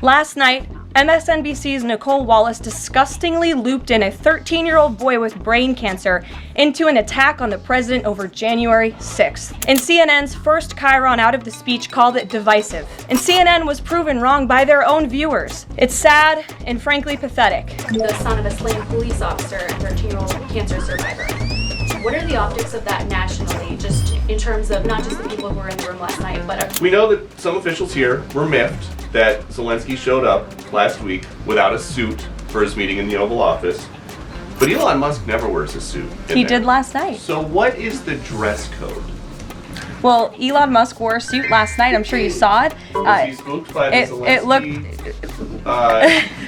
Last night, MSNBC's Nicole Wallace disgustingly looped in a 13-year-old boy with brain cancer into an attack on the president over January 6th. And CNN's first chyron out of the speech called it divisive. And CNN was proven wrong by their own viewers. It's sad and frankly pathetic. The son of a slain police officer and 13-year-old cancer survivor. What are the optics of that nationally, just in terms of not just the people who were in the room last night, but... We know that some officials here were miffed that Zelensky showed up last week without a suit for his meeting in the Oval Office. But Elon Musk never wears a suit. He did last night. So what is the dress code? Well, Elon Musk wore a suit last night. I'm sure you saw it. Was he spooked by the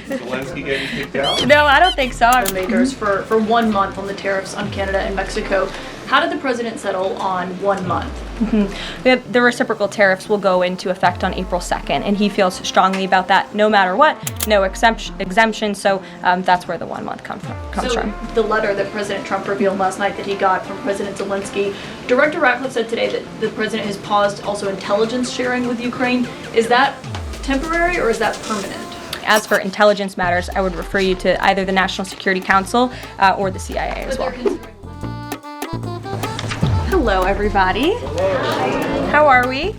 Zelensky getting kicked out? No, I don't think so. Makers for 1 month on the tariffs on Canada and Mexico. How did the president settle on 1 month? The reciprocal tariffs will go into effect on April 2nd, and he feels strongly about that no matter what, no exemption, so that's where the 1 month comes from. The letter that President Trump revealed last night that he got from President Zelensky, Director Ratcliffe said today that the president has paused also intelligence sharing with Ukraine. Is that temporary or is that permanent? As for intelligence matters, I would refer you to either the National Security Council or the CIA as well. Hello, everybody. Hello. How are we?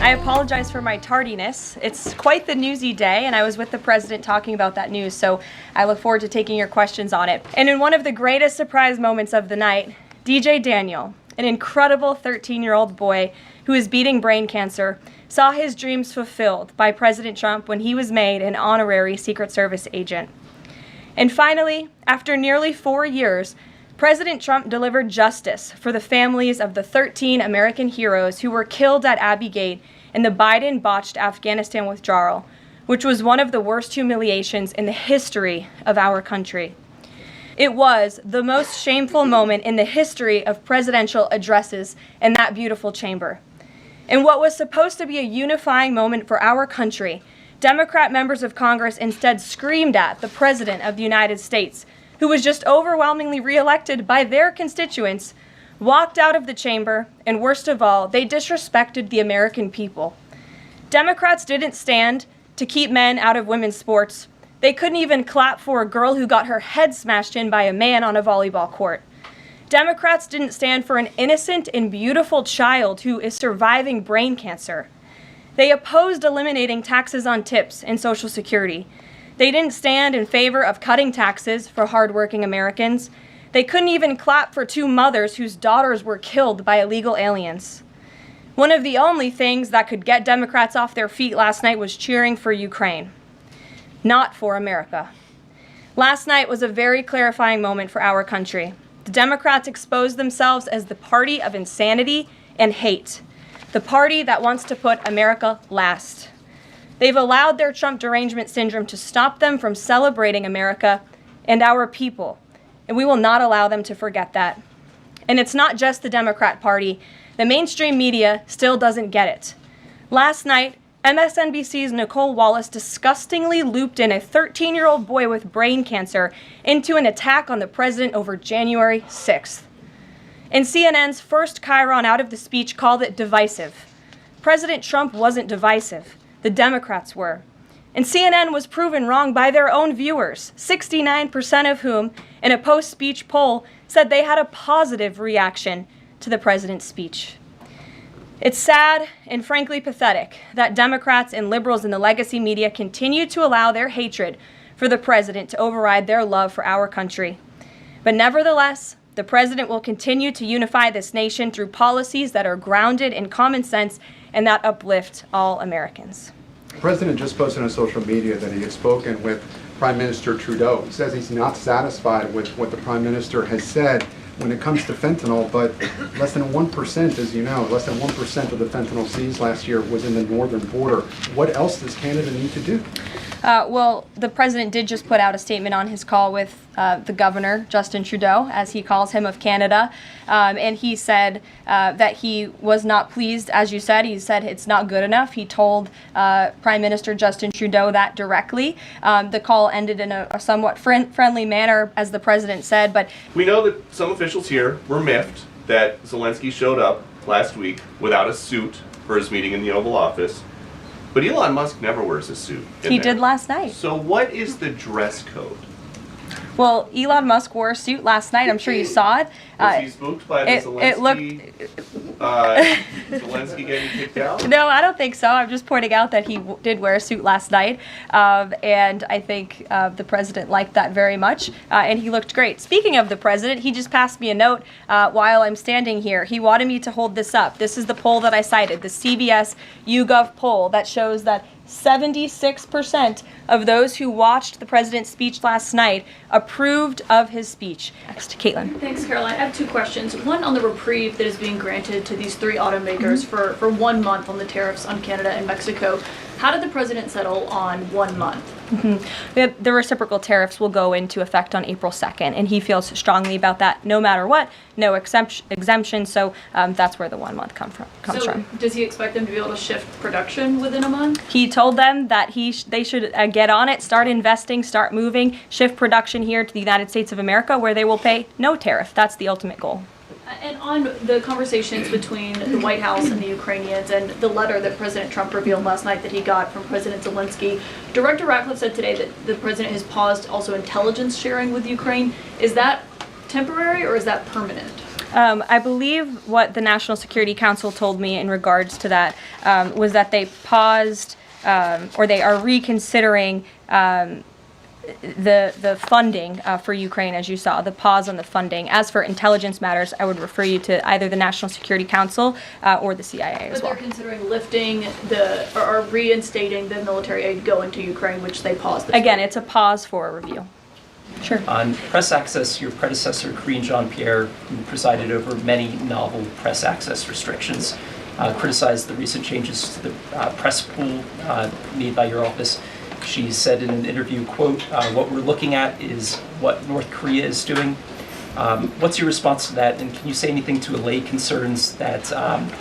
I apologize for my tardiness. It's quite the newsy day, and I was with the president talking about that news, so I look forward to taking your questions on it. And in one of the greatest surprise moments of the night, DJ Daniel, an incredible 13-year-old boy who is beating brain cancer, saw his dreams fulfilled by President Trump when he was made an honorary Secret Service agent. And finally, after nearly 4 years, President Trump delivered justice for the families of the 13 American heroes who were killed at Abbey Gate in the Biden-botched Afghanistan withdrawal, which was one of the worst humiliations in the history of our country. It was the most shameful moment in the history of presidential addresses in that beautiful chamber. In what was supposed to be a unifying moment for our country, Democrat members of Congress instead screamed at the President of the United States, who was just overwhelmingly reelected by their constituents, walked out of the chamber, and worst of all, they disrespected the American people. Democrats didn't stand to keep men out of women's sports. They couldn't even clap for a girl who got her head smashed in by a man on a volleyball court. Democrats didn't stand for an innocent and beautiful child who is surviving brain cancer. They opposed eliminating taxes on tips and Social Security. They didn't stand in favor of cutting taxes for hardworking Americans. They couldn't even clap for 2 mothers whose daughters were killed by illegal aliens. One of the only things that could get Democrats off their feet last night was cheering for Ukraine, not for America. Last night was a very clarifying moment for our country. The Democrats exposed themselves as the party of insanity and hate, the party that wants to put America last. They've allowed their Trump derangement syndrome to stop them from celebrating America and our people, and we will not allow them to forget that. And it's not just the Democrat Party. The mainstream media still doesn't get it. Last night, MSNBC's Nicole Wallace disgustingly looped in a 13-year-old boy with brain cancer into an attack on the president over January 6th. And CNN's first chyron out of the speech called it divisive. President Trump wasn't divisive. The Democrats were. And CNN was proven wrong by their own viewers, 69% of whom, in a post-speech poll, said they had a positive reaction to the president's speech. It's sad and frankly pathetic that Democrats and liberals in the legacy media continue to allow their hatred for the president to override their love for our country. But nevertheless, the president will continue to unify this nation through policies that are grounded in common sense and that uplift all Americans. The president just posted on social media that he had spoken with Prime Minister Trudeau. He says he's not satisfied with what the Prime Minister has said when it comes to fentanyl, but less than 1%, as you know, less than 1% of the fentanyl seized last year was in the northern border. What else does Canada need to do? Well, the president did just put out a statement on his call with the governor, Justin Trudeau, as he calls him, of Canada. And he said that he was not pleased, as you said. He said it's not good enough. He told Prime Minister Justin Trudeau that directly. The call ended in a somewhat friendly manner, as the president said. But we know that some officials here were miffed that Zelensky showed up last week without a suit for his meeting in the Oval Office. But Elon Musk never wears a suit. He did last night. So what is the dress code? Well, Elon Musk wore a suit last night. I'm sure you saw it. Was he spooked by the it looked. Zelensky getting kicked out? No, I don't think so. I'm just pointing out that he did wear a suit last night, and I think the president liked that very much, and he looked great. Speaking of the president, he just passed me a note while I'm standing here. He wanted me to hold this up. This is the poll that I cited, the CBS YouGov poll that shows that 76% of those who watched the president's speech last night approved of his speech. Next, Caitlin. Thanks, Caroline. I have two questions. One on the reprieve that is being granted to these three automakers for 1 month on the tariffs on Canada and Mexico. How did the president settle on 1 month? The reciprocal tariffs will go into effect on April 2nd, and he feels strongly about that no matter what, no exemption, so that's where the 1 month comes from. Does he expect them to be able to shift production within a month? He told them that they should get on it, start investing, start moving, shift production here to the United States of America, where they will pay no tariff. That's the ultimate goal. And on the conversations between the White House and the Ukrainians and the letter that President Trump revealed last night that he got from President Zelensky, Director Ratcliffe said today that the president has paused also intelligence sharing with Ukraine. Is that temporary or is that permanent? I believe what the National Security Council told me in regards to that was that they paused or they are reconsidering the funding for Ukraine, as you saw, the pause on the funding. As for intelligence matters, I would refer you to either the National Security Council or the CIA as well. But they're considering lifting or reinstating the military aid going to Ukraine, which they paused. Again, it's a pause for a review. Sure. On press access, your predecessor, Karine Jean-Pierre, who presided over many novel press access restrictions, criticized the recent changes to the press pool made by your office. She said in an interview, quote, what we're looking at is what North Korea is doing. What's your response to that? And can you say anything to allay concerns that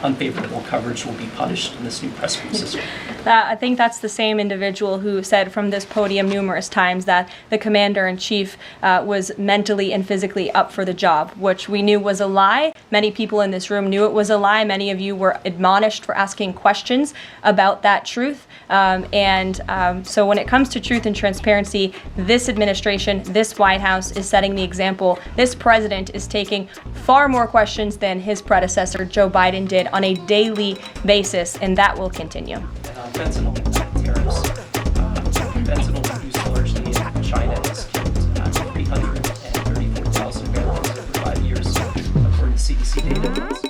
unfavorable coverage will be punished in this new press pool system? I think that's the same individual who said from this podium numerous times that the commander-in-chief was mentally and physically up for the job, which we knew was a lie. Many people in this room knew it was a lie. Many of you were admonished for asking questions about that truth. So when it comes to truth and transparency, this administration, this White House is setting the example. This president is taking far more questions than his predecessor, Joe Biden, did on a daily basis, and that will continue. Fentanyl tariffs. Fentanyl produced largely in China has killed 334,000 Americans over 5 years, according to CDC data.